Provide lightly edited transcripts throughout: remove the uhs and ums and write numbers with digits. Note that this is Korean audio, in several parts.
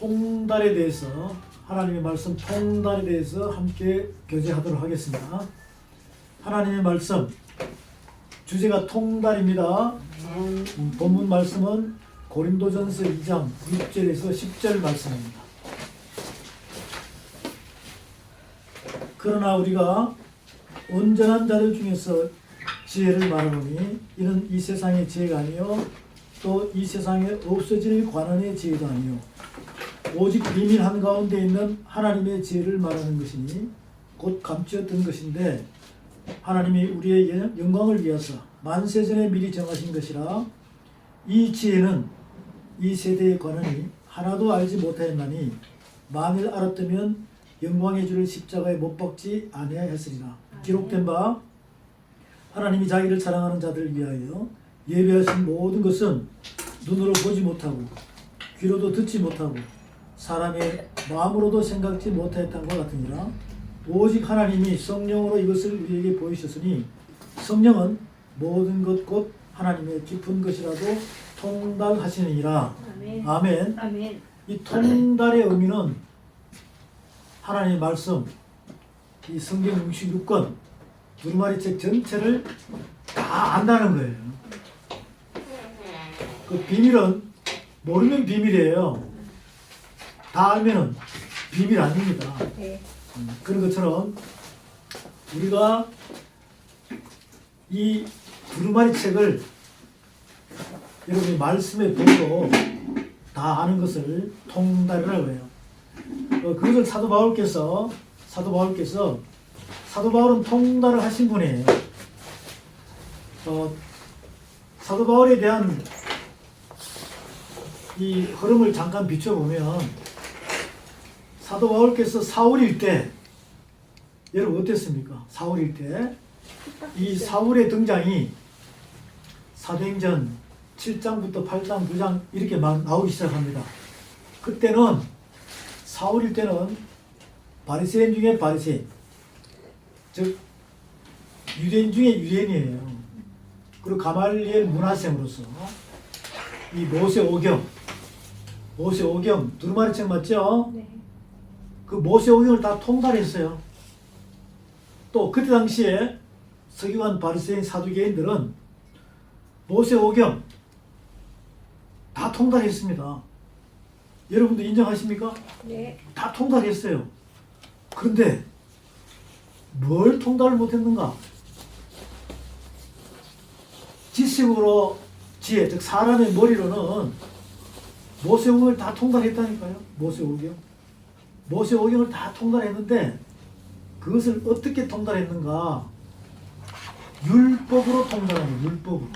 통달에 대해서, 하나님의 말씀 통달에 대해서 함께 교제하도록 하겠습니다. 하나님의 말씀 주제가 통달입니다. 본문 말씀은 고린도전서 2장 6절에서 10절 말씀입니다. 그러나 우리가 온전한 자들 중에서 지혜를 말하노니 이는 이 세상의 지혜가 아니요 또 이 세상에 없어질 관원의 지혜도 아니요 오직 비밀 한가운데 있는 하나님의 지혜를 말하는 것이니 곧 감추었던 것인데 하나님이 우리의 영광을 위하서 만세전에 미리 정하신 것이라. 이 지혜는 이 세대의 관원이 하나도 알지 못하였나니 만일 알았다면 영광의 주를 십자가에 못 박지 아니하였으리라. 기록된 바 하나님이 자기를 사랑하는 자들을 위하여 예비하신 모든 것은 눈으로 보지 못하고 귀로도 듣지 못하고 사람의 마음으로도 생각지 못하였던 것 같으니라. 오직 하나님이 성령으로 이것을 우리에게 보이셨으니 성령은 모든 것 곧 하나님의 깊은 것이라도 통달하시느니라. 아멘. 아멘. 아멘. 이 통달의 의미는 하나님의 말씀, 이 성경 66권 두루마리 책 전체를 다 안다는 거예요. 그 비밀은 모르면 비밀이에요. 다 알면은 비밀 아닙니다. 네. 그런 것처럼 우리가 이 두루마리 책을 여러분이 말씀에 보고 다 아는 것을 통달이라고 해요. 그것을 사도 바울은 통달을 하신 분이에요. 사도 바울에 대한 이 흐름을 잠깐 비춰보면 사도 바울께서 사울일 때 여러분 어땠습니까? 사울일 때 이 사울의 등장이 사도행전 7장부터 8장, 9장 이렇게 막 나오기 시작합니다. 그때는 사울일 때는 바리새인 중에 바리새인, 즉 유대인 중에 유대인이에요. 그리고 가말리엘 문화생으로서 이 모세오경 두루마리 책 맞죠? 네. 그 모세오경을 다 통달했어요. 또 그때 당시에 서기관 바리새인 사두개인들은 모세오경 다 통달했습니다. 여러분도 인정하십니까? 네. 다 통달했어요. 그런데 뭘 통달을 못했는가? 지식으로 지혜, 즉 사람의 머리로는 모세오경을 다 통달했다니까요. 모세오경을 다 통달했는데 그것을 어떻게 통달했는가? 율법으로 통달하는 율법으로.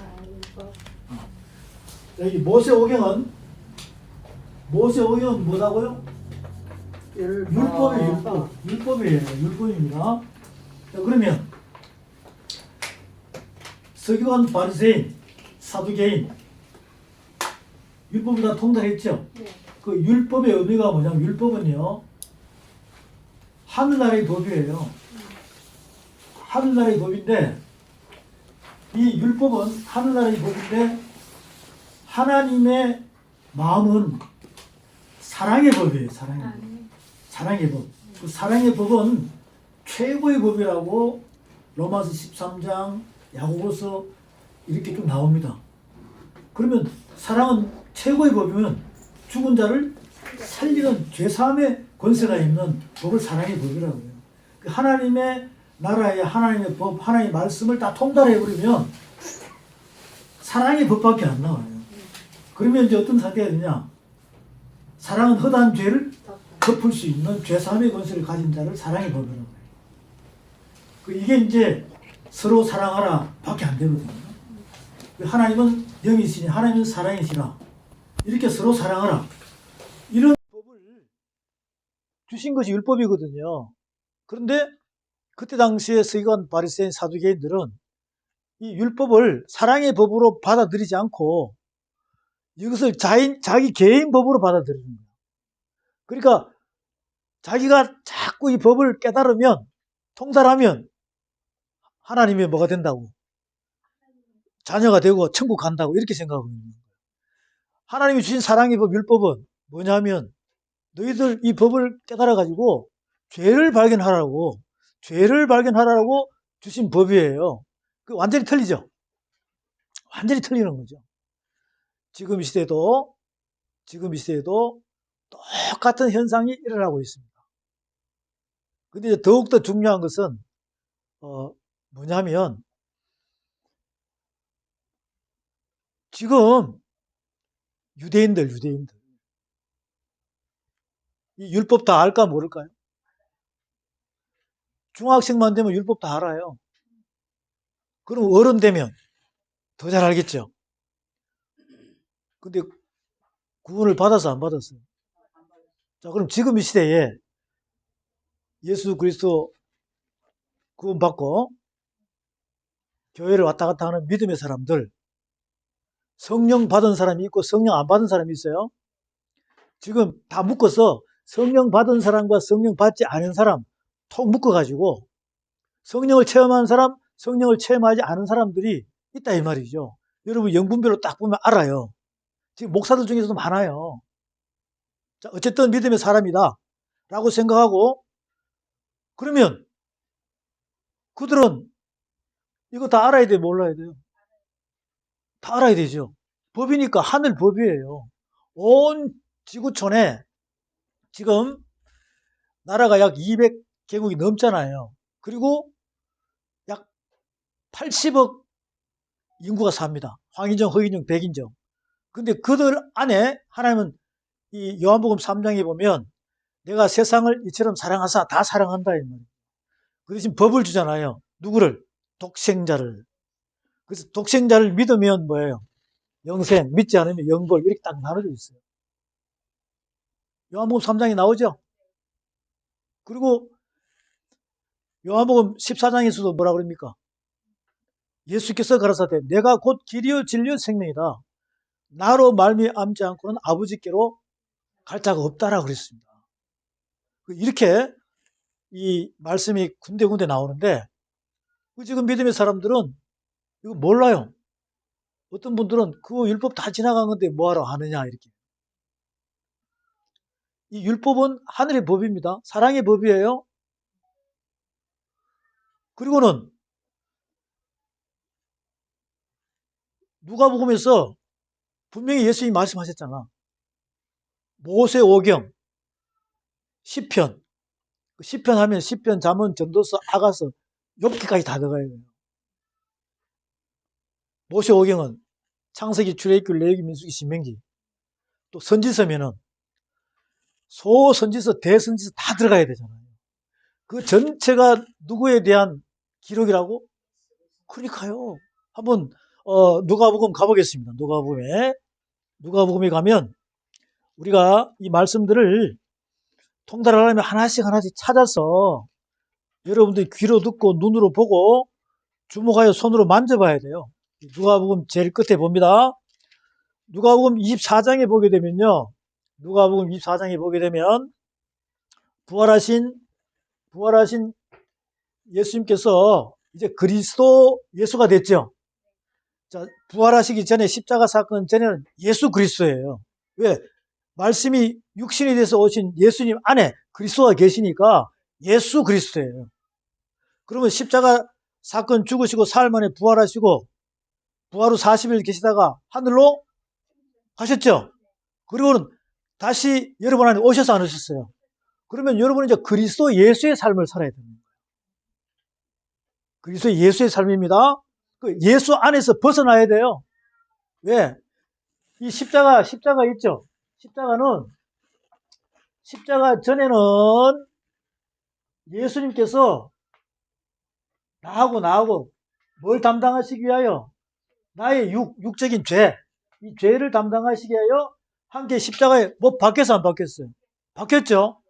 여기 모세오경은 뭐라고요? 율법이에요. 율법입니다. 자, 그러면 서기관 바리새인 사두개인 율법을 다 통달했죠. 네. 그 율법의 의미가 뭐냐면 율법은요 하늘나라의 법이에요. 하늘나라의 법인데 이 율법은 하늘나라의 법인데 하나님의 마음은 사랑의 법이에요. 사랑의 법. 그 사랑의 법은 최고의 법이라고 로마서 13장, 야고보서 이렇게 좀 나옵니다. 그러면 사랑은 최고의 법이면 죽은 자를 살리는 죄사함의 권세가 있는 법을 사랑의 법이라고 해요. 그 하나님의 나라의 하나님의 법, 하나님의 말씀을 다 통달해버리면 사랑의 법밖에 안 나와요. 그러면 이제 어떤 상태가 되냐? 사랑은 허다한 죄를 덮을 수 있는 죄사함의 권세를 가진 자를 사랑의 법이라고 해요. 이게 이제 서로 사랑하라 밖에 안 되거든요. 하나님은 영이시니 하나님은 사랑이시라. 이렇게 서로 사랑하라. 이런 법을 주신 것이 율법이거든요. 그런데 그때 당시에 서기관 바리새인 사두개인들은 이 율법을 사랑의 법으로 받아들이지 않고 이것을 자기 개인 법으로 받아들이는 거예요. 그러니까 자기가 자꾸 이 법을 깨달으면 통달하면 하나님의 뭐가 된다고? 자녀가 되고 천국 간다고 이렇게 생각하고 있는 거예요. 하나님이 주신 사랑의 법, 율법은 뭐냐면 너희들 이 법을 깨달아가지고 죄를 발견하라고 주신 법이에요. 완전히 틀리죠. 완전히 틀리는 거죠. 지금 이 시대에도 똑같은 현상이 일어나고 있습니다. 근데 더욱더 중요한 것은 뭐냐면 지금 유대인들 이 율법 다 알까 모를까요? 중학생만 되면 율법 다 알아요. 그럼 어른 되면 더 잘 알겠죠. 근데 구원을 받아서 안 받았어요. 자, 그럼 지금 이 시대에 예수 그리스도 구원받고 교회를 왔다 갔다 하는 믿음의 사람들, 성령 받은 사람이 있고 성령 안 받은 사람이 있어요. 지금 다 묶어서 성령 받은 사람과 성령 받지 않은 사람 통 묶어가지고 성령을 체험한 사람, 성령을 체험하지 않은 사람들이 있다 이 말이죠. 여러분 영분별로 딱 보면 알아요. 지금 목사들 중에서도 많아요. 자, 어쨌든 믿음의 사람이다 라고 생각하고, 그러면 그들은 이거 다 알아야 돼요, 몰라야 돼요? 다 알아야 되죠. 법이니까 하늘 법이에요. 온 지구촌에 지금 나라가 약 200개국이 넘잖아요. 그리고 약 80억 인구가 삽니다. 황인종, 허인종, 백인종. 근데 그들 안에 하나님은 이 요한복음 3장에 보면 내가 세상을 이처럼 사랑하사 다 사랑한다 이 말이에요. 그 대신 법을 주잖아요. 누구를? 독생자를. 그래서 독생자를 믿으면 뭐예요? 영생, 믿지 않으면 영벌, 이렇게 딱 나눠져 있어요. 요한복음 3장에 나오죠? 그리고 요한복음 14장에서도 뭐라 그럽니까? 예수께서 가라사대 내가 곧 길이요 진리요 생명이다. 나로 말미암지 않고는 아버지께로 갈 자가 없다라고 그랬습니다. 이렇게 이 말씀이 군데군데 나오는데 지금 믿음의 사람들은 이거 몰라요. 어떤 분들은 그 율법 다 지나간 건데 뭐하러 하느냐 이렇게. 이 율법은 하늘의 법입니다. 사랑의 법이에요. 그리고는 누가복음에서 분명히 예수님이 말씀하셨잖아. 모세오경, 시편. 시편 하면 시편, 잠언, 전도서, 아가서, 욥기까지 다 들어가야 돼요. 모세오경은 창세기, 출애굽기, 레위기, 민수기, 신명기. 또 선지서면은 소선지서, 대선지서 다 들어가야 되잖아요. 그 전체가 누구에 대한 기록이라고? 그러니까요. 한번 누가복음 가보겠습니다. 누가복음에 가면 우리가 이 말씀들을 통달하려면 하나씩 찾아서 여러분들이 귀로 듣고 눈으로 보고 주목하여 손으로 만져봐야 돼요. 누가복음 제일 끝에 봅니다. 누가복음 24장에 보게 되면요. 누가복음 24장에 보게 되면 부활하신 예수님께서 이제 그리스도 예수가 됐죠. 자, 부활하시기 전에 십자가 사건 전에는 예수 그리스도예요. 왜? 말씀이 육신이 돼서 오신 예수님 안에 그리스도가 계시니까 예수 그리스도예요. 그러면 십자가 사건 죽으시고 사흘 만에 부활하시고 부활 후 40일 계시다가 하늘로 가셨죠. 그리고는 다시 여러분 안에 오셔서 안 오셨어요. 그러면 여러분은 이제 그리스도 예수의 삶을 살아야 됩니다. 그리스도 예수의 삶입니다. 그 예수 안에서 벗어나야 돼요. 왜? 이 십자가 있죠. 십자가 전에는 예수님께서 나하고 뭘 담당하시기 위하여 나의 육적인 죄, 이 죄를 담당하시기 위하여 함께 십자가에 뭐 박혔어 안 박혔어요? 박혔죠.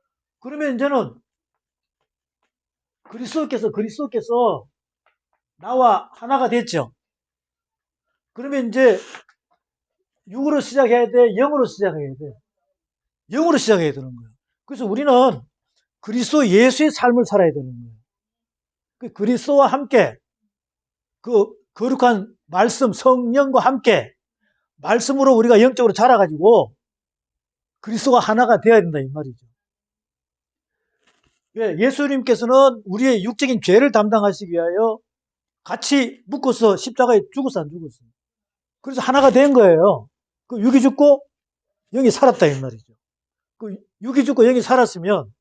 그러면 이제는 그리스도께서 나와 하나가 됐죠. 그러면 이제 육으로 시작해야 돼, 영으로 시작해야 돼. 영으로 시작해야 되는 거예요. 그래서 우리는 그리스도 예수의 삶을 살아야 되는 거예요. 그 그리스도와 함께 그 거룩한 말씀, 성령과 함께 말씀으로 우리가 영적으로 자라가지고 그리스도가 하나가 되어야 된다 이 말이죠. 왜? 예수님께서는 우리의 육적인 죄를 담당하시기 위하여 같이 묶어서 십자가에 죽었어 안 죽었어요? 그래서 하나가 된 거예요. 그 육이 죽고 영이 살았다 이 말이죠. 그 육이 죽고 영이 살았으면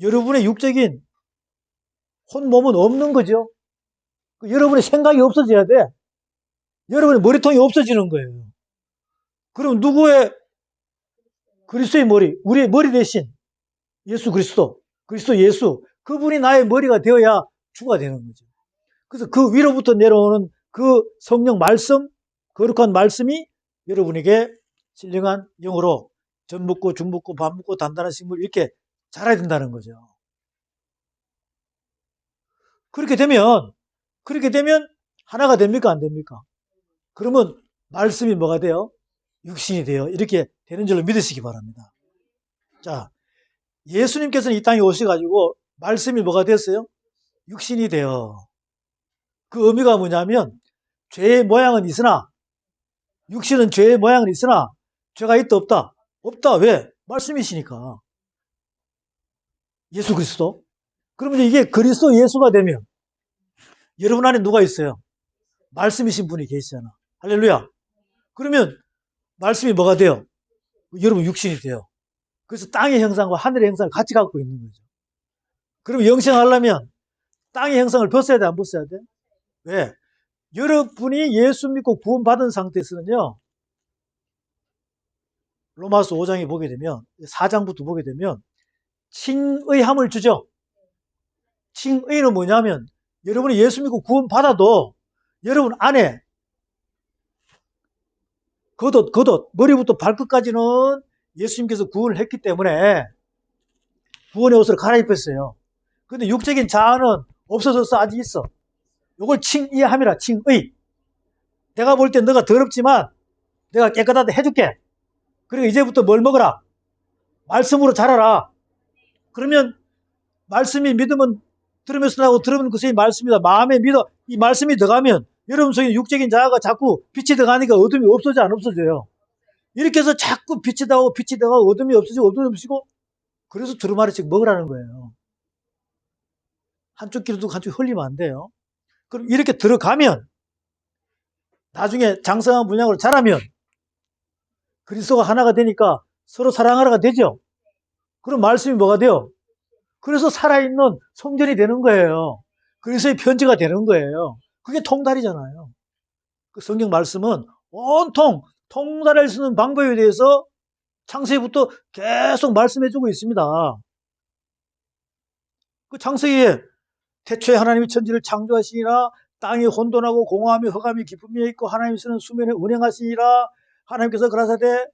여러분의 육적인 혼몸은 없는 거죠. 그 여러분의 생각이 없어져야 돼. 여러분의 머리통이 없어지는 거예요. 그럼 누구의 그리스도의 머리, 우리의 머리 대신 예수 그리스도, 그리스도 예수, 그분이 나의 머리가 되어야 주가 되는 거죠. 그래서 그 위로부터 내려오는 그 성령 말씀, 거룩한 말씀이 여러분에게 신령한 영으로 젖 묻고 죽 묻고 밥 묻고 단단한 식물 이렇게 자라야 된다는 거죠. 그렇게 되면 하나가 됩니까? 안 됩니까? 그러면 말씀이 뭐가 돼요? 육신이 돼요. 이렇게 되는 줄로 믿으시기 바랍니다. 자, 예수님께서는 이 땅에 오셔가지고 말씀이 뭐가 됐어요? 육신이 돼요. 그 의미가 뭐냐면 죄의 모양은 있으나 육신은 죄의 모양은 있으나 죄가 있다 없다? 없다. 왜? 말씀이시니까. 예수 그리스도. 그러면 이게 그리스도 예수가 되면 여러분 안에 누가 있어요? 말씀이신 분이 계시잖아. 할렐루야. 그러면 말씀이 뭐가 돼요? 여러분 육신이 돼요. 그래서 땅의 형상과 하늘의 형상을 같이 갖고 있는 거죠. 그럼 영생하려면 땅의 형상을 벗어야 돼, 안 벗어야 돼? 왜? 여러분이 예수 믿고 구원받은 상태에서는요, 로마서 5장에 보게 되면, 4장부터 보게 되면, 칭의함을 주죠. 칭의는 뭐냐면, 여러분이 예수 믿고 구원받아도, 여러분 안에, 겉옷, 머리부터 발끝까지는 예수님께서 구원을 했기 때문에, 구원의 옷을 갈아입혔어요. 근데 육적인 자아는 없어져서 아직 있어. 이걸 칭의함이라, 칭의. 내가 볼 땐 너가 더럽지만, 내가 깨끗하다 해줄게. 그리고 이제부터 뭘 먹어라? 말씀으로 자라라. 그러면 말씀이 믿으면 들으면서 나고 들으면 그것이 말씀이다. 마음에 믿어. 이 말씀이 들어가면 여러분 속에 육적인 자아가 자꾸 빛이 들어가니까 어둠이 없어져 안 없어져요. 이렇게 해서 자꾸 빛이 들어가고 빛이 들어가고 어둠이 없어지고 어둠이 없어지고 그래서 두루마리씩 먹으라는 거예요. 한쪽 귀로 두고 한쪽 흘리면 안 돼요. 그럼 이렇게 들어가면 나중에 장성한 분량으로 자라면 그리스도가 하나가 되니까 서로 사랑하라가 되죠. 그럼 말씀이 뭐가 돼요? 그래서 살아있는 성전이 되는 거예요. 그래서의 편지가 되는 거예요. 그게 통달이잖아요. 그 성경 말씀은 온통 통달할 수 있는 방법에 대해서 창세기부터 계속 말씀해주고 있습니다. 그 창세기에 태초에 하나님이 천지를 창조하시니라 땅이 혼돈하고 공허하며 흑암이 깊음이 있고 하나님께서는 수면에 운행하시니라 하나님께서 그라사대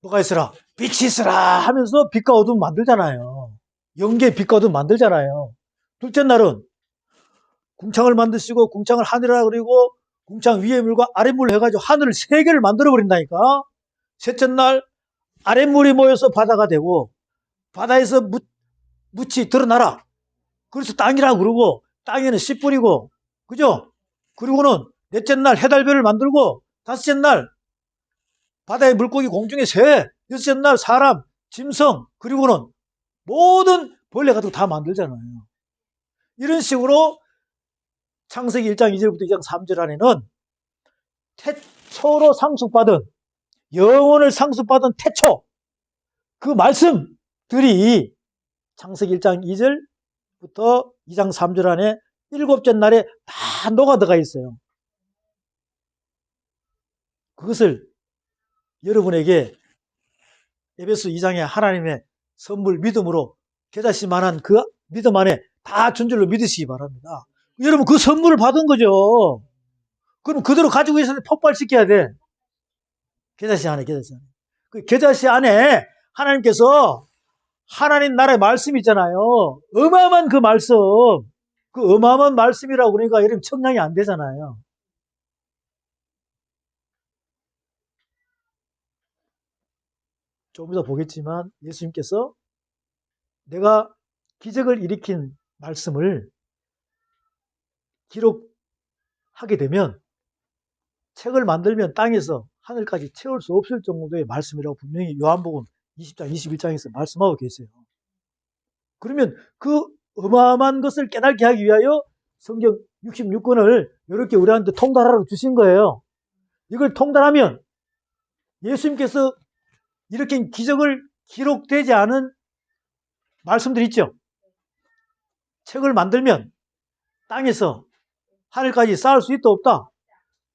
뭐가 있으라? 빛이 있으라 하면서 빛과 어둠 만들잖아요. 영계 빛과 어둠 만들잖아요. 둘째 날은 궁창을 만드시고 궁창을 하늘이라 그리고 궁창 위에 물과 아랫물을 해가지고 하늘을 세 개를 만들어 버린다니까. 셋째 날 아랫물이 모여서 바다가 되고 바다에서 묻이 드러나라. 그래서 땅이라고 그러고 땅에는 씨 뿌리고 그죠? 그리고는 넷째 날 해달별을 만들고 다섯째 날 바다의 물고기 공중에 새 여섯째 날 사람 짐승 그리고는 모든 벌레 가지고 다 만들잖아요. 이런 식으로 창세기 1장 2절부터 2장 3절 안에는 태초로 상속받은 영혼을 상속받은 태초 그 말씀들이 창세기 1장 2절부터 2장 3절 안에 일곱째 날에 다 녹아 들어가 있어요. 그것을 여러분에게 에베소 2장에 하나님의 선물 믿음으로 깨닫을만한 그 믿음 안에 다 준 줄로 믿으시기 바랍니다. 여러분 그 선물을 받은 거죠. 그럼 그대로 가지고 있어서 폭발시켜야 돼. 계자씨 안에. 그 계자씨 안에 하나님께서 하나님 나라의 말씀이 있잖아요. 어마어마한 그 말씀. 그 어마어마한 말씀이라고 그러니까 여러분 청량이 안 되잖아요. 좀 이따 보겠지만 예수님께서 내가 기적을 일으킨 말씀을 기록하게 되면 책을 만들면 땅에서 하늘까지 채울 수 없을 정도의 말씀이라고 분명히 요한복음 20장, 21장에서 말씀하고 계세요. 그러면 그 어마어마한 것을 깨닫게 하기 위하여 성경 66권을 이렇게 우리한테 통달하러 주신 거예요. 이걸 통달하면 예수님께서 이렇게 기적을 기록되지 않은 말씀들 있죠. 책을 만들면 땅에서 하늘까지 쌓을 수 있다 없다.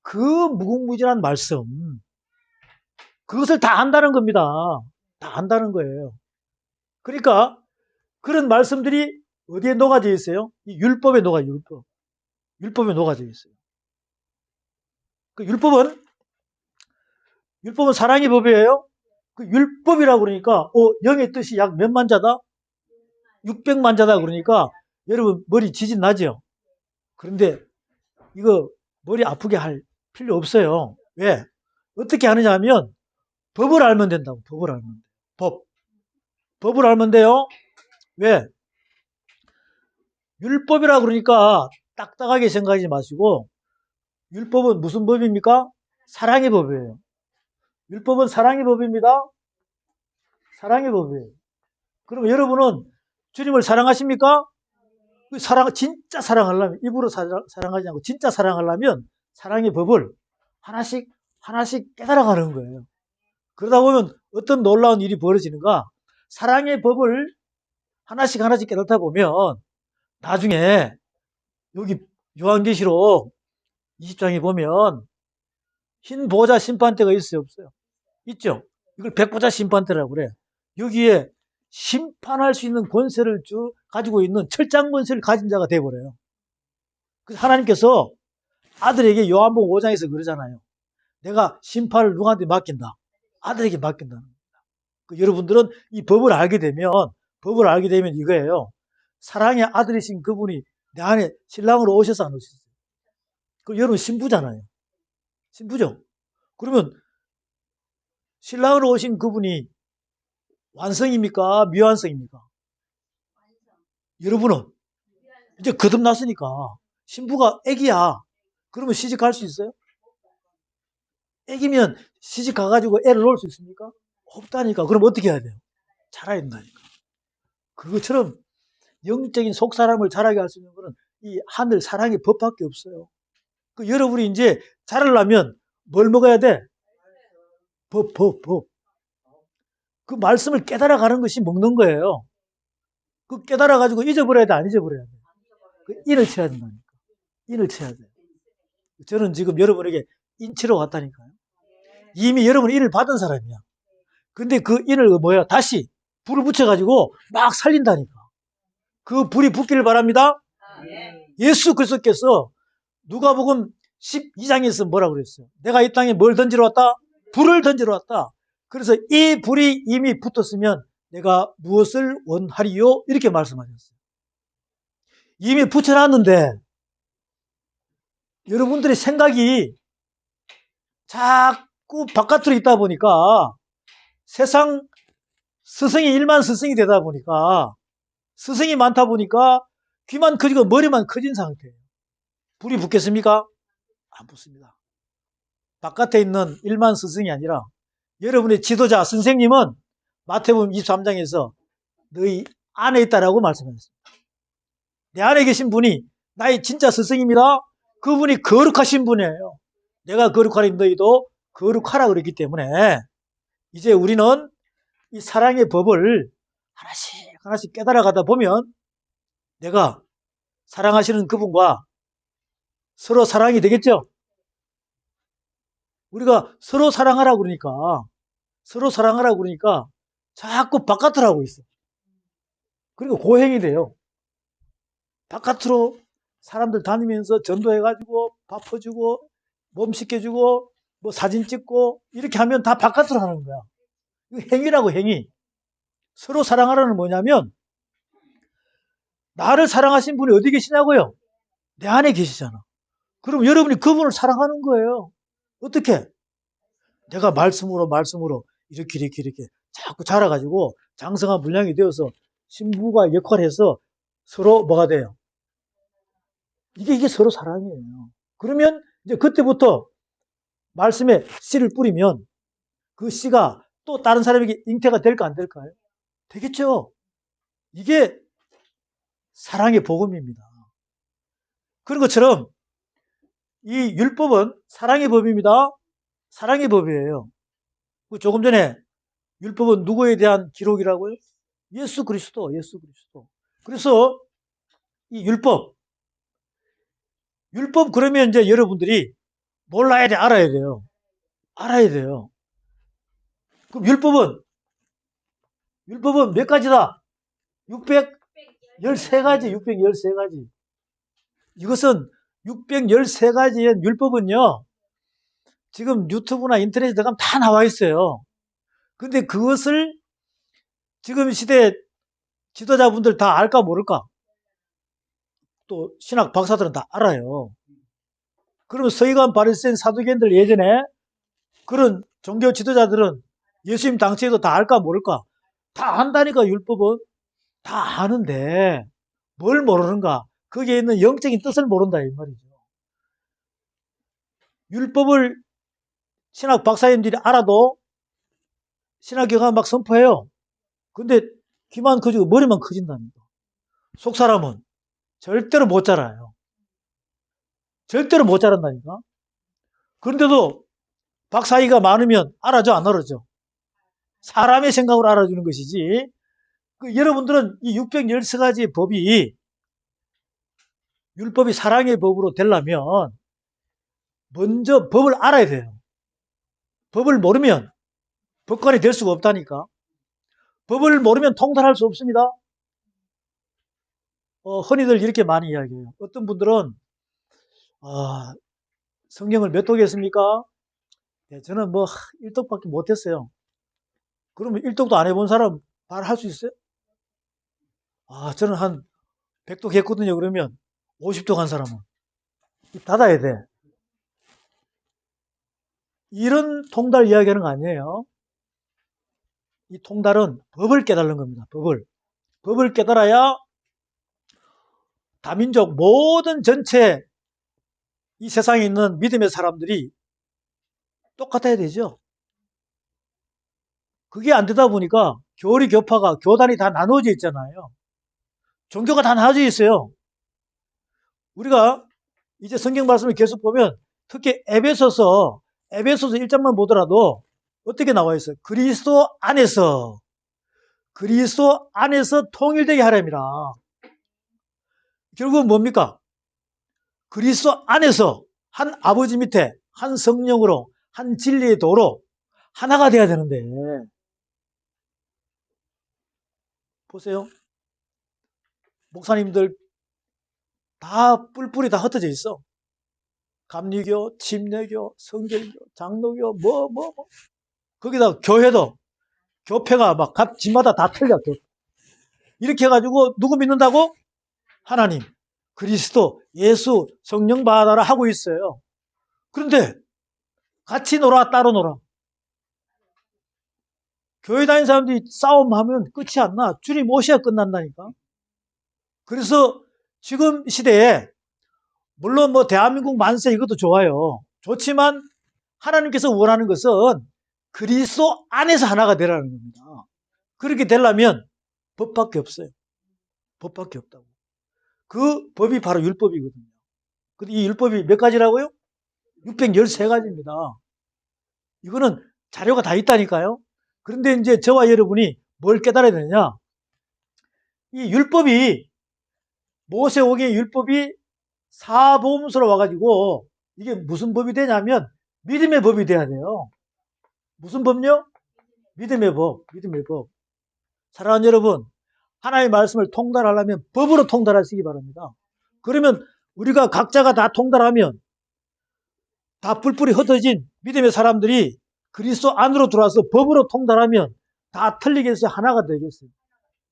그 무궁무진한 말씀, 그것을 다 안다는 겁니다. 다 안다는 거예요. 그러니까 그런 말씀들이 어디에 녹아져 있어요? 이 율법에 녹아져 있어요. 율법에 녹아져 있어요. 그 율법은 사랑의 법이에요. 그 율법이라고 그러니까 영의 뜻이 약 몇만 자다? 600만 자다 그러니까 여러분 머리 지진 나죠? 그런데 이거 머리 아프게 할 필요 없어요. 왜? 어떻게 하느냐 하면 법을 알면 된다고. 법을 알면 돼. 법을 알면 돼요. 왜? 율법이라 그러니까 딱딱하게 생각하지 마시고 율법은 무슨 법입니까? 사랑의 법이에요. 율법은 사랑의 법입니다. 사랑의 법이에요. 그럼 여러분은 주님을 사랑하십니까? 진짜 사랑하려면, 입으로 사랑하지 않고 진짜 사랑하려면 사랑의 법을 하나씩 깨달아가는 거예요. 그러다 보면 어떤 놀라운 일이 벌어지는가? 사랑의 법을 하나씩 깨닫다 보면 나중에 여기 요한계시록 20장에 보면 흰 보좌 심판대가 있어요, 없어요? 있죠? 이걸 백보자 심판대라고 그래. 여기에 심판할 수 있는 권세를 가지고 있는 철장 권세를 가진 자가 되어버려요. 그래서 하나님께서 아들에게 요한복음 5장에서 그러잖아요. 내가 심판을 누구한테 맡긴다? 아들에게 맡긴다. 여러분들은 이 법을 알게 되면 이거예요. 사랑의 아들이신 그분이 내 안에 신랑으로 오셔서 안 오셨어요? 그 여러분 신부잖아요. 신부죠? 그러면 신랑으로 오신 그분이 완성입니까? 미완성입니까? 여러분은 이제 거듭났으니까 신부가 애기야. 그러면 시집 갈 수 있어요? 애기면 시집 가가지고 애를 놓을 수 있습니까? 없다니까. 그럼 어떻게 해야 돼요? 자라야 된다니까. 그것처럼 영적인 속사람을 자라게 할 수 있는 것은 이 하늘 사랑의 법밖에 없어요. 여러분이 이제 자라려면 뭘 먹어야 돼? 법. 그 말씀을 깨달아 가는 것이 먹는 거예요. 그 깨달아 가지고 잊어버려야 돼, 안 잊어버려야 돼? 인을 쳐야 된다니까. 인을 쳐야 돼. 저는 지금 여러분에게 인 치러 왔다니까요. 이미 여러분 인을 받은 사람이야. 근데 그 인을 다시 불을 붙여가지고 막 살린다니까. 그 불이 붙기를 바랍니다. 예수 그리스도께서 누가복음 12장에서 뭐라고 그랬어요? 내가 이 땅에 뭘 던지러 왔다? 불을 던지러 왔다. 그래서 이 불이 이미 붙었으면 내가 무엇을 원하리요? 이렇게 말씀하셨어요. 이미 붙여놨는데 여러분들의 생각이 자꾸 바깥으로 있다 보니까 세상 스승이 일만 스승이 되다 보니까 스승이 많다 보니까 귀만 커지고 머리만 커진 상태예요. 불이 붙겠습니까? 안 붙습니다. 바깥에 있는 일만 스승이 아니라 여러분의 지도자 선생님은 마태복음 23장에서 너희 안에 있다라고 말씀하셨습니다. 내 안에 계신 분이 나의 진짜 스승입니다. 그분이 거룩하신 분이에요. 내가 거룩하니 너희도 거룩하라 그랬기 때문에 이제 우리는 이 사랑의 법을 하나씩 깨달아가다 보면 내가 사랑하시는 그분과 서로 사랑이 되겠죠? 우리가 서로 사랑하라고 그러니까 자꾸 바깥으로 하고 있어. 그리고 고행이 돼요. 바깥으로 사람들 다니면서 전도해가지고 밥 퍼주고 몸 씻겨주고 뭐 사진 찍고 이렇게 하면 다 바깥으로 하는 거야. 이거 행위라고 행위. 서로 사랑하라는 뭐냐면 나를 사랑하신 분이 어디 계시냐고요? 내 안에 계시잖아. 그럼 여러분이 그분을 사랑하는 거예요. 어떻게? 내가 말씀으로 이렇게 자꾸 자라가지고 장성한 분량이 되어서 신부가 역할해서 서로 뭐가 돼요? 이게 서로 사랑이에요. 그러면 이제 그때부터 말씀에 씨를 뿌리면 그 씨가 또 다른 사람에게 잉태가 될까 안 될까요? 되겠죠. 이게 사랑의 복음입니다. 그런 것처럼 이 율법은 사랑의 법입니다. 사랑의 법이에요. 조금 전에 율법은 누구에 대한 기록이라고요? 예수 그리스도, 예수 그리스도. 그래서 이 율법 그러면 이제 여러분들이 몰라야 돼, 알아야 돼요. 알아야 돼요. 그럼 율법은 몇 가지다? 613가지, 613가지. 이것은 613가지의 율법은요, 지금 유튜브나 인터넷에 들어가면 다 나와 있어요. 근데 그것을 지금 시대 지도자분들 다 알까 모를까? 또 신학 박사들은 다 알아요. 그러면 서기관 바리새인 사두개인들 예전에 그런 종교 지도자들은 예수님 당시에도 다 알까 모를까? 다 안다니까. 율법은 다 아는데 뭘 모르는가? 거기에 있는 영적인 뜻을 모른다 이 말이죠. 율법을 신학 박사님들이 알아도 신학교가 막 선포해요. 근데 귀만 커지고 머리만 커진답니다. 속 사람은 절대로 못 자라요. 절대로 못 자란다니까. 그런데도 박사위가 많으면 알아줘 안 알아줘? 사람의 생각으로 알아주는 것이지. 여러분들은 이 613가지 법이 율법이 사랑의 법으로 되려면 먼저 법을 알아야 돼요. 법을 모르면 법관이 될 수가 없다니까. 법을 모르면 통달할 수 없습니다. 흔히들 이렇게 많이 이야기해요. 어떤 분들은 성경을 몇 독했습니까? 네, 저는 뭐 1독밖에 못했어요. 그러면 1독도 안 해본 사람 말할 수 있어요? 저는 한 100독 했거든요. 그러면 50독 한 사람은 닫아야 돼. 이런 통달 이야기하는 거 아니에요. 이 통달은 법을 깨달는 겁니다. 법을 깨달아야 다민족 모든 전체 이 세상에 있는 믿음의 사람들이 똑같아야 되죠. 그게 안 되다 보니까 교리 교파가 교단이 다 나눠져 있잖아요. 종교가 다 나눠져 있어요. 우리가 이제 성경 말씀을 계속 보면 특히 에베소서 1장만 보더라도 어떻게 나와 있어요? 그리스도 안에서 통일되게 하랍니다. 결국은 뭡니까? 그리스도 안에서 한 아버지 밑에 한 성령으로 한 진리의 도로 하나가 돼야 되는데 보세요. 목사님들 다 뿔뿔이 다 흩어져 있어. 감리교, 침례교, 성결교, 장로교 뭐. 거기다 교회도 교패가 막 각 집마다 다 틀려. 이렇게 해가지고 누구 믿는다고? 하나님, 그리스도, 예수, 성령 받아라 하고 있어요. 그런데 같이 놀아 따로 놀아. 교회 다니는 사람들이 싸움하면 끝이 안 나. 주님 오셔야 끝난다니까. 그래서 지금 시대에 물론 뭐 대한민국 만세 이것도 좋아요. 좋지만 하나님께서 원하는 것은 그리스도 안에서 하나가 되라는 겁니다. 그렇게 되려면 법밖에 없어요. 법밖에 없다고. 그 법이 바로 율법이거든요. 근데 이 율법이 몇 가지라고요? 613가지입니다. 이거는 자료가 다 있다니까요. 그런데 이제 저와 여러분이 뭘 깨달아야 되느냐? 이 율법이 모세오경의 율법이 사보험서로 와가지고 이게 무슨 법이 되냐면 믿음의 법이 돼야 돼요. 무슨 법요? 믿음의 법. 사랑하는 여러분, 하나님의 말씀을 통달하려면 법으로 통달하시기 바랍니다. 그러면 우리가 각자가 다 통달하면 다 뿔뿔이 흩어진 믿음의 사람들이 그리스도 안으로 들어와서 법으로 통달하면 다 틀리겠어요? 하나가 되겠어요?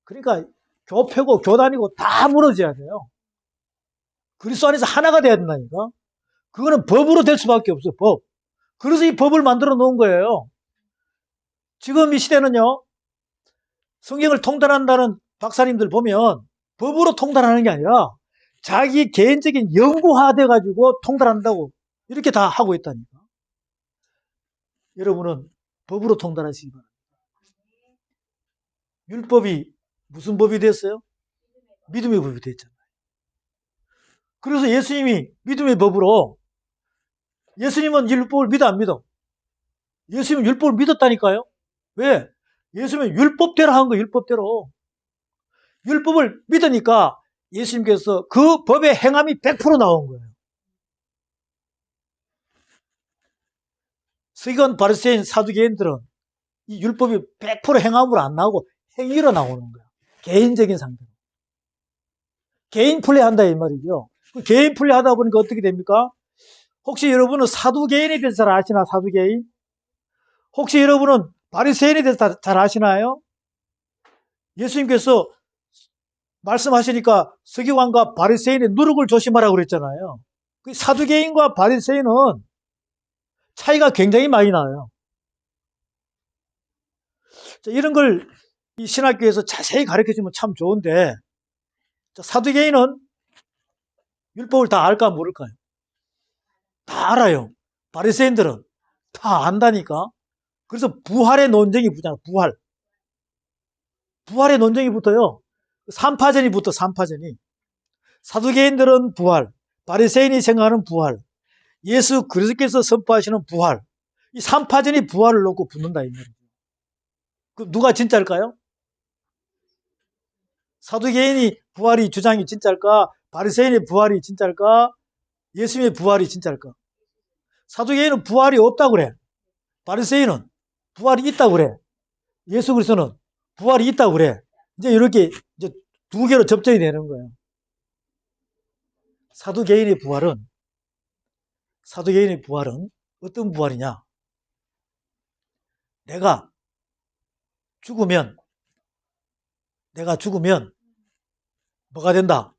그러니까 교패고 교단이고 다 무너져야 돼요. 그리스도 안에서 하나가 돼야 된다니까. 그거는 법으로 될 수밖에 없어요. 법. 그래서 이 법을 만들어 놓은 거예요. 지금 이 시대는요, 성경을 통달한다는 박사님들 보면 법으로 통달하는 게 아니라 자기 개인적인 연구화돼 가지고 통달한다고 이렇게 다 하고 있다니까. 여러분은 법으로 통달하시기 바랍니다. 율법이 무슨 법이 됐어요? 믿음의 법이 됐잖아요. 그래서 예수님이 믿음의 법으로, 예수님은 율법을 믿어 안 믿어? 예수님은 율법을 믿었다니까요. 왜? 예수님은 율법대로 한 거예요. 율법대로. 율법을 믿으니까 예수님께서 그 법의 행함이 100% 나온 거예요. 서기관, 바리새인, 사두개인들은 이 율법이 100% 행함으로 안 나오고 행위로 나오는 거예요. 개인적인 상태로. 개인 플레이한다 이 말이죠. 개인 플레이하다 보니까 어떻게 됩니까? 혹시 여러분은 사두개인에 대해서 잘 아시나? 사두개인? 혹시 여러분은 바리새인에 대해서 잘 아시나요? 예수님께서 말씀하시니까 서기관과 바리새인의 누룩을 조심하라고 그랬잖아요. 사두개인과 바리새인은 차이가 굉장히 많이 나요. 이런 걸 이 신학교에서 자세히 가르쳐주면 참 좋은데, 사두개인은 율법을 다 알까 모를까요? 다 알아요. 바리새인들은 다 안다니까. 그래서 부활의 논쟁이 붙잖아. 부활의 논쟁이 붙어요. 삼파전이 붙어. 삼파전이. 사두개인들은 부활, 바리새인이 생각하는 부활, 예수 그리스도께서 선포하시는 부활, 이 삼파전이 부활을 놓고 붙는다 이 말이죠. 그럼 누가 진짜일까요? 사두개인이 부활이 주장이 진짜일까? 바리새인의 부활이 진짜일까? 예수님의 부활이 진짜일까? 사두개인은 부활이 없다고 그래. 바리새인은 부활이 있다고 그래. 예수 그리스도는 부활이 있다고 그래. 이제 이렇게 이제 두 개로 접전이 되는 거예요. 사두개인의 부활은 어떤 부활이냐? 내가 죽으면 뭐가 된다?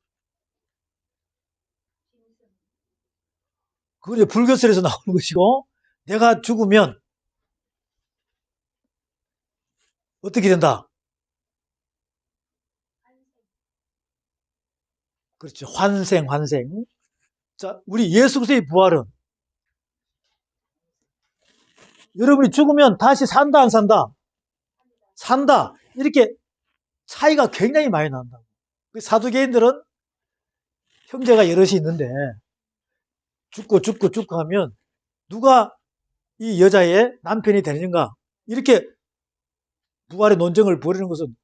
그게 불교설에서 나오는 것이고, 내가 죽으면 어떻게 된다? 그렇죠. 환생. 자, 우리 예수 그리스도의 부활은 여러분이 죽으면 다시 산다, 안 산다? 산다. 이렇게 차이가 굉장히 많이 난다고. 사두개인들은 형제가 여럿이 있는데 죽고 하면 누가 이 여자의 남편이 되는가? 이렇게 부활의 논쟁을 벌이는 것은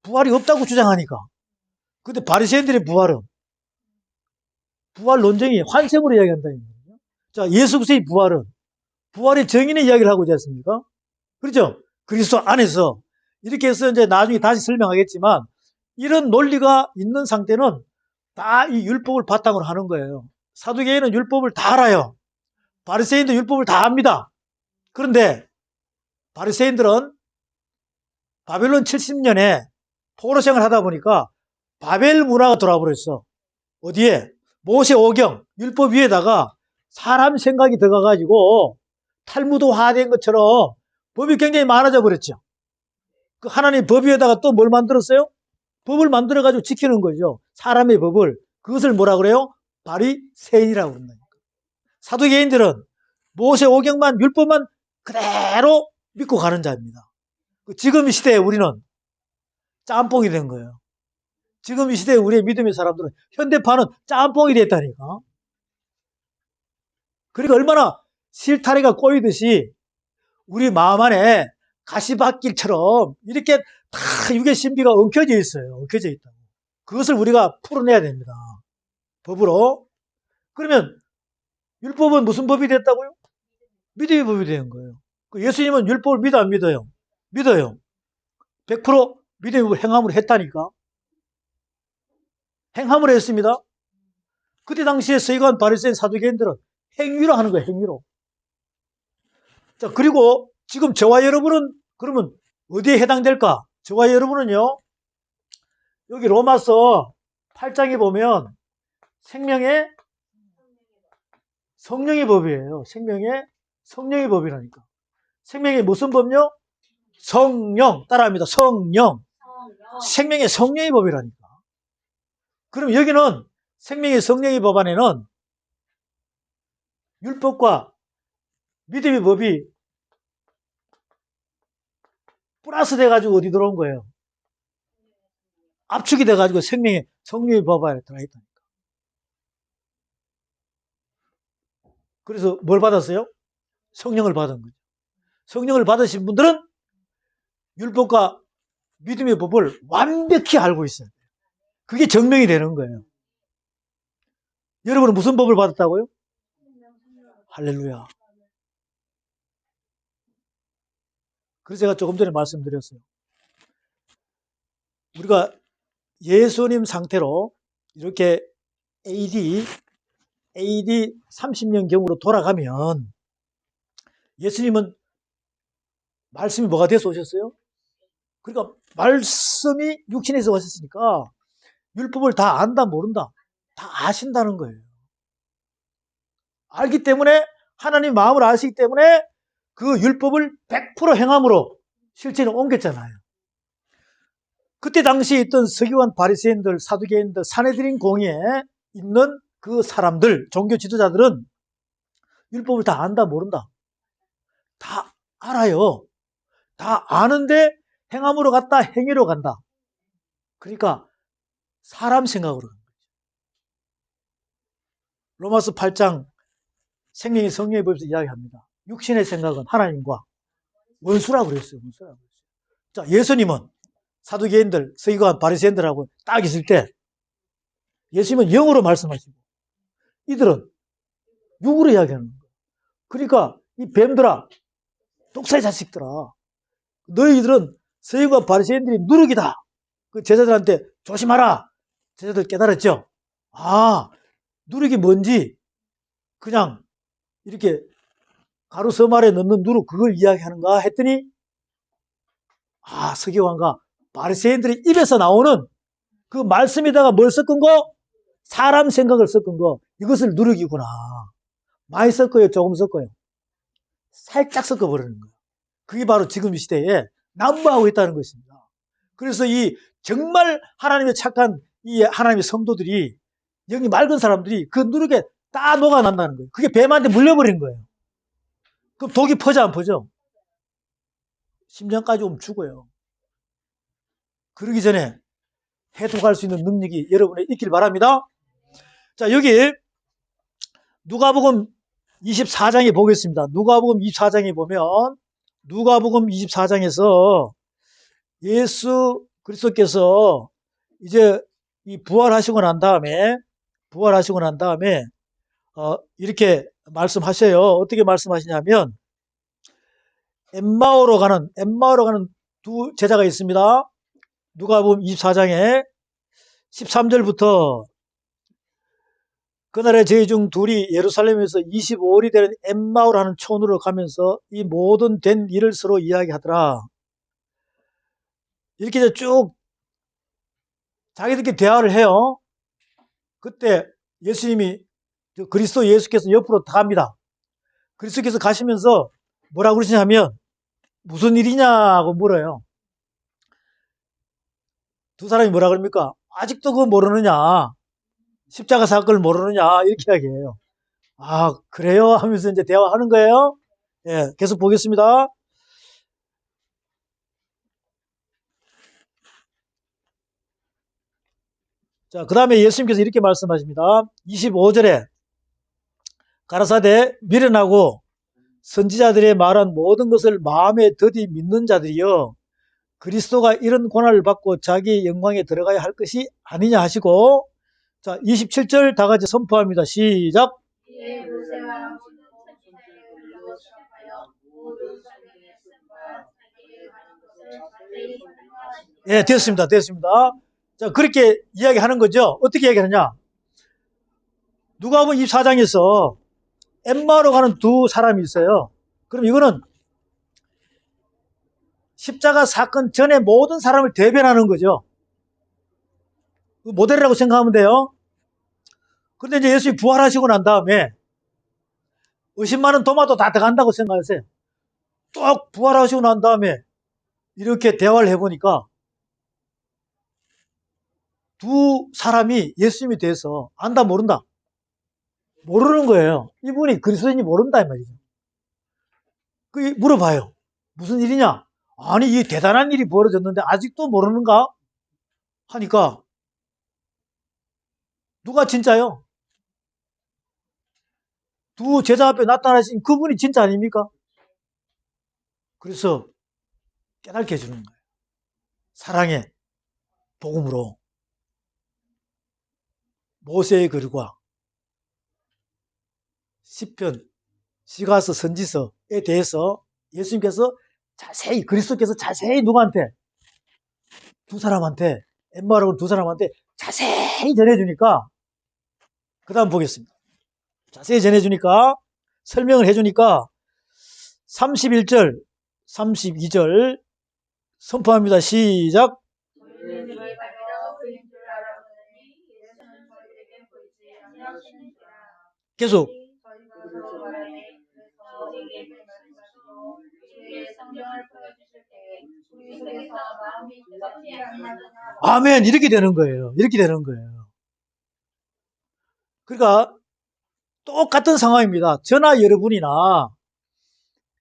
부활이 없다고 주장하니까. 근데 바리새인들의 부활 논쟁이 환생으로 이야기한다. 자, 예수 그리스도의 부활의 정인의 이야기를 하고 있지 않습니까? 그렇죠? 그리스도 안에서 이렇게 해서 이제 나중에 다시 설명하겠지만 이런 논리가 있는 상태는 다 이 율법을 바탕으로 하는 거예요. 사두개인은 율법을 다 알아요. 바리새인도 율법을 다 압니다. 그런데 바리새인들은 바벨론 70년에 포로 생활을 하다 보니까 바벨 문화가 돌아와 버렸어. 어디에? 모세 오경, 율법 위에다가 사람 생각이 들어가가지고 탈무드화된 것처럼 법이 굉장히 많아져 버렸죠. 그 하나님 법 위에다가 또 뭘 만들었어요? 법을 만들어가지고 지키는 거죠. 사람의 법을. 그것을 뭐라 그래요? 바리새인이라고 그런다. 사두개인들은 모세 오경만 율법만 그대로 믿고 가는 자입니다. 지금 이 시대에 우리는 짬뽕이 된 거예요. 지금 이 시대에 우리의 믿음의 사람들은 현대파는 짬뽕이 됐다니까. 그러니까 얼마나 실타래가 꼬이듯이 우리 마음 안에 가시밭길처럼 이렇게 다 육의 신비가 엉켜져 있어요. 엉켜져 있다고. 그것을 우리가 풀어내야 됩니다. 법으로. 그러면 율법은 무슨 법이 됐다고요? 믿음의 법이 된 거예요. 예수님은 율법을 믿어 안 믿어요? 믿어요. 100% 믿음의 법을 행함으로 했다니까. 행함으로 했습니다. 그때 당시에 서기관 바리새인 사두개인들은 행위로 하는 거예요. 행위로. 자, 그리고 지금 저와 여러분은 그러면 어디에 해당될까? 저와 여러분은요. 여기 로마서 8장에 보면 생명의 성령의 법이에요. 성령의 법이라니까. 생명의 무슨 법요? 성령. 따라합니다. 성령. 생명의 성령의 법이라니까. 그럼 여기는 생명의 성령의 법 안에는 율법과 믿음의 법이 플러스 돼가지고 어디 들어온 거예요? 압축이 돼가지고 성령의 법 안에 들어있다니까. 그래서 뭘 받았어요? 성령을 받은 거죠. 성령을 받으신 분들은 율법과 믿음의 법을 완벽히 알고 있어요. 그게 증명이 되는 거예요. 여러분은 무슨 법을 받았다고요? 할렐루야. 그래서 제가 조금 전에 말씀드렸어요. 우리가 예수님 상태로 이렇게 AD 30년경으로 돌아가면 예수님은 말씀이 뭐가 돼서 오셨어요? 그러니까 말씀이 육신에서 오셨으니까 율법을 다 안다 모른다 다 아신다는 거예요. 알기 때문에 하나님 마음을 아시기 때문에 그 율법을 100% 행함으로 실제로 옮겼잖아요. 그때 당시에 있던 서기관 바리새인들, 사두개인들, 산헤드린 공회에 있는 그 사람들, 종교 지도자들은 율법을 다 안다 모른다 다 알아요. 다 아는데 행함으로 갔다 행위로 간다. 그러니까 사람 생각으로 간다. 로마서 8장 생명의 성령의 법에서 이야기합니다. 육신의 생각은 하나님과 원수라고 그랬어요. 원수라고 그랬어요. 자, 예수님은 사두개인들, 서기관, 바리새인들하고 딱 있을 때 예수님은 영으로 말씀하시고 이들은 육으로 이야기하는 거예요. 그러니까 이 뱀들아, 독사의 자식들아, 너희들은 서기관, 바리새인들이 누룩이다. 그 제자들한테 조심하라. 제자들 깨달았죠. 아, 누룩이 뭔지 그냥 이렇게 가루 서말에 넣는 누룩 그걸 이야기하는가 했더니 서기관과 바리새인들의 입에서 나오는 그 말씀에다가 뭘 섞은 거? 사람 생각을 섞은 거. 이것을 누룩이구나. 많이 섞어요? 조금 섞어요? 살짝 섞어버리는 거예요. 그게 바로 지금 이 시대에 난무하고 있다는 것입니다. 그래서 이 정말 하나님의 착한 이 하나님의 성도들이 영이 맑은 사람들이 그 누룩에 다 녹아난다는 거예요. 그게 뱀한테 물려버린 거예요. 그럼 독이 퍼져 안 퍼져? 심장까지 오면 죽어요. 그러기 전에 해독할 수 있는 능력이 여러분에 있길 바랍니다. 자, 여기 누가복음 24장에 보겠습니다. 누가복음 24장에 보면 누가복음 24장에서 예수 그리스도께서 이제 이 부활하시고 난 다음에 이렇게 말씀하셔요. 어떻게 말씀하시냐면 엠마오로 가는 두 제자가 있습니다. 누가복음 24장에 13절부터 그날에 저희 중 둘이 예루살렘에서 25일이 되는 엠마오라는 촌으로 가면서 이 모든 된 일을 서로 이야기하더라. 이렇게 쭉 자기들끼리 대화를 해요. 그때 예수님이 그리스도 예수께서 옆으로 다 갑니다. 그리스도께서 가시면서 뭐라고 그러시냐면 무슨 일이냐고 물어요. 두 사람이 뭐라 그럽니까? 아직도 그거 모르느냐? 십자가 사건을 모르느냐? 이렇게 이야기해요. 그래요? 하면서 이제 대화하는 거예요. 예, 계속 보겠습니다. 자, 그 다음에 예수님께서 이렇게 말씀하십니다. 25절에 가라사대 미련하고 선지자들의 말한 모든 것을 마음에 더디 믿는 자들이여 그리스도가 이런 고난을 받고 자기 영광에 들어가야 할 것이 아니냐 하시고 자 27절 다 같이 선포합니다. 시작. 예, 됐습니다. 자, 그렇게 이야기하는 거죠. 어떻게 이야기하느냐? 누가복음 24장에서 엠마오로 가는 두 사람이 있어요. 그럼 이거는 십자가 사건 전에 모든 사람을 대변하는 거죠. 모델이라고 생각하면 돼요. 근데 이제 예수님이 부활하시고 난 다음에 의심 많은 도마도 다 들어간다고 생각하세요. 또 부활하시고 난 다음에 이렇게 대화를 해보니까 두 사람이 예수님에 대해서 안다 모른다? 모르는 거예요. 이분이 그리스도인지 모른다 이 말이죠. 그 물어봐요. 무슨 일이냐? 아니 이 대단한 일이 벌어졌는데 아직도 모르는가? 하니까 누가 진짜요? 두 제자 앞에 나타나신 그분이 진짜 아닙니까? 그래서 깨닫게 해주는 거예요. 사랑의 복음으로 모세의 글과 시편, 시가서, 선지서에 대해서 예수님께서 자세히 그리스도께서 자세히 누구한테? 두 사람한테 엠마라고 두 사람한테 자세히 전해주니까 그 다음 보겠습니다. 자세히 전해주니까 설명을 해주니까 31절, 32절 선포합니다. 시작. 계속. 아멘. 이렇게 되는 거예요. 이렇게 되는 거예요. 그러니까 똑같은 상황입니다. 저나 여러분이나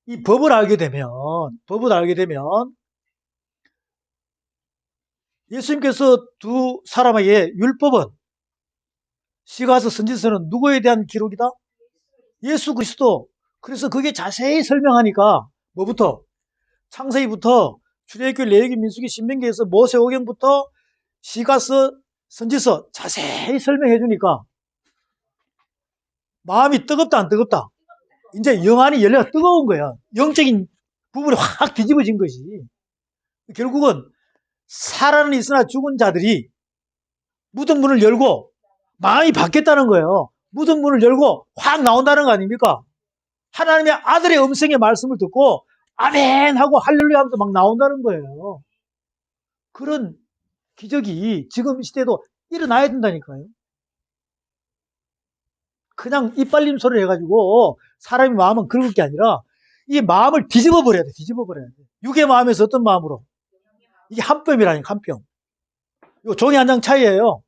이 법을 알게 되면 예수님께서 두 사람에게 율법은 시가서 선지서는 누구에 대한 기록이다? 예수 그리스도. 그래서 그게 자세히 설명하니까 뭐부터? 창세기부터 출애굽기, 레위기, 민수기, 신명기에서 모세오경부터 시가서, 선지서 자세히 설명해 주니까 마음이 뜨겁다 안 뜨겁다? 이제 영안이 열려 뜨거운 거야. 영적인 부분이 확 뒤집어진 것이. 결국은 살아는 있으나 죽은 자들이 무덤 문을 열고 마음이 바뀌었다는 거예요. 무덤 문을 열고 확 나온다는 거 아닙니까? 하나님의 아들의 음성의 말씀을 듣고 아멘 하고 할렐루야 하면서 막 나온다는 거예요. 그런 기적이 지금 이 시대에도 일어나야 된다니까요. 그냥 이빨림 소리를 해가지고 사람의 마음은 긁을 게 아니라 이 마음을 뒤집어 버려야 돼. 뒤집어 버려야 돼. 육의 마음에서 어떤 마음으로? 이게 한 뼘이라니까, 한 뼘. 요 종이 한 장 차이예요.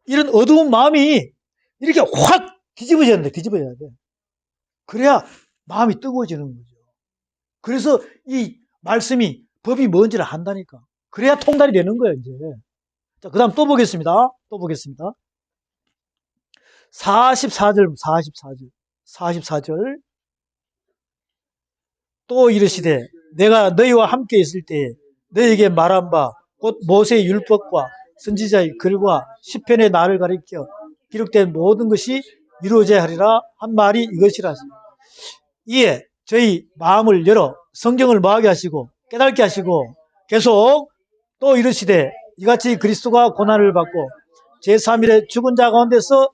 이런 어두운 마음이 이렇게 확 뒤집어져야 돼. 뒤집어져야 돼. 그래야 마음이 뜨거워지는 거죠. 그래서 이 말씀이 법이 뭔지를 안다니까. 그래야 통달이 되는 거예요, 이제. 자, 그 다음 또 보겠습니다. 44절, 44절. 또 이르시되 내가 너희와 함께 있을 때에 너희에게 말한 바 곧 모세의 율법과 선지자의 글과 시편의 나를 가리켜 기록된 모든 것이 이루어져야 하리라 한 말이 이것이라. 이에 저희 마음을 열어 성경을 뭐하게 하시고 깨닫게 하시고 계속 또 이르시되 이같이 그리스도가 고난을 받고 제3일에 죽은 자 가운데서